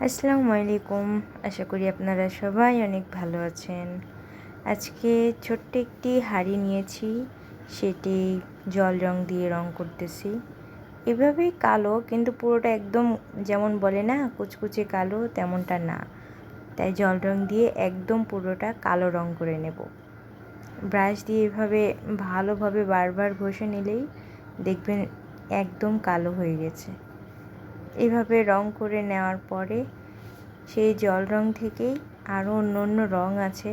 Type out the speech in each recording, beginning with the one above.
আসসালামু আলাইকুম। আশা করি আপনারা সবাই অনেক ভালো আছেন। আজকে ছোট্ট একটি হাঁড়ি নিয়েছি, সেটি জল রং দিয়ে রং করতেছি। এভাবেই কালো, কিন্তু পুরোটা একদম যেমন বলে না কুচকুচে কালো, তেমনটা না। তাই জল রং দিয়ে একদম পুরোটা কালো রং করে নেব। ব্রাশ দিয়ে এভাবে ভালোভাবে বারবার ঘষে নিলেই দেখবেন একদম কালো হয়ে গেছে। এভাবে রং করে নেওয়ার পরে সেই জল রং থেকেই আরও অন্য অন্য রং আছে,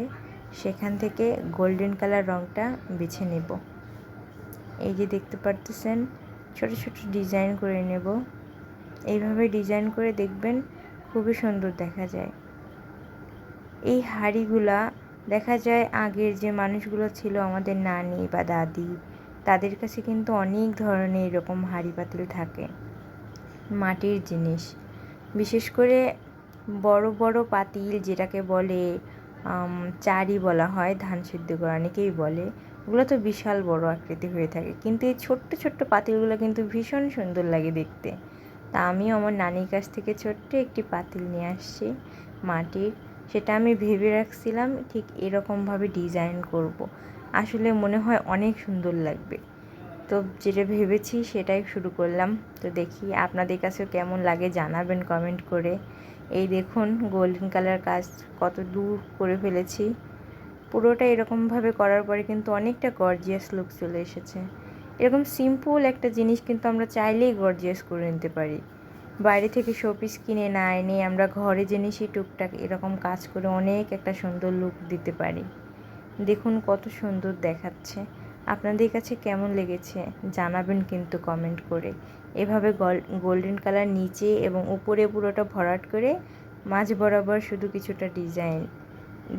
সেখান থেকে গোল্ডেন কালার রংটা বেছে নেব। এই যে দেখতে পারতেছেন, ছোট ছোট ডিজাইন করে নেব। এইভাবে ডিজাইন করে দেখবেন খুবই সুন্দর দেখা যায়। এই হাঁড়িগুলা দেখা যায় আগের যে মানুষগুলো ছিল, আমাদের নানি বা দাদি, তাদের কাছে কিন্তু অনেক ধরনের এরকম হাঁড়ি পাতিল থাকে, মাটির জিনিস। বিশেষ করে বড় বড় পাতিল, যেটাকে বলে চারি বলা হয়, ধান সিদ্ধ করা অনেকেই বলে, ওগুলো তো বিশাল বড় আকৃতি হয়ে থাকে, কিন্তু এই ছোট্ট ছোট্ট পাতিলগুলো কিন্তু ভীষণ সুন্দর লাগে দেখতে। তা আমিও আমার নানির কাছ থেকে ছোট্ট একটি পাতিল নিয়ে আসছি মাটির। সেটা আমি ভেবে রাখছিলাম ঠিক এরকমভাবে ডিজাইন করব। আসলে মনে হয় অনেক সুন্দর লাগবে, তো যেটা ভেবেছি সেটাই শুরু করলাম। তো দেখি আপনাদের কাছেও কেমন লাগে জানাবেন কমেন্ট করে। এই দেখুন গোল্ডেন কালার কাজ কত দূর করে ফেলেছি। পুরোটা এরকমভাবে করার পরে কিন্তু অনেকটা গর্জিয়াস লুক চলে এসেছে। এরকম সিম্পল একটা জিনিস কিন্তু আমরা চাইলেই গর্জিয়াস করে নিতে পারি। বাইরে থেকে শোপিস কিনে না এনে আমরা ঘরে জিনিসই টুকটাক এরকম কাজ করে অনেক একটা সুন্দর লুক দিতে পারি। দেখুন কত সুন্দর দেখাচ্ছে। আপনাদের কাছে কেমন লেগেছে জানাবেন কিন্তু কমেন্ট করে। এভাবে গোল্ডেন কালার নিচে এবং উপরে পুরোটা ভরাট করে মাঝ বরাবর শুধু কিছুটা ডিজাইন,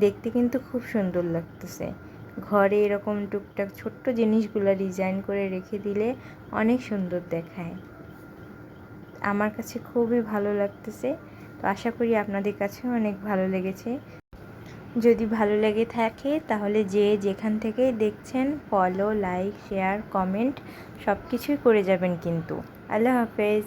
দেখতে কিন্তু খুব সুন্দর লাগতেছে। ঘরে এরকম টুকটাক ছোট্ট জিনিসগুলো ডিজাইন করে রেখে দিলে অনেক সুন্দর দেখায়। আমার কাছে খুবই ভালো লাগতেছে, তো আশা করি আপনাদের কাছেও অনেক ভালো লেগেছে। যদি ভালো লেগে থাকে তাহলে যে যেখান থেকে দেখছেন ফলো, লাইক, শেয়ার, কমেন্ট সব কিছুই করে যাবেন কিন্তু। আল্লাহ হাফেজ।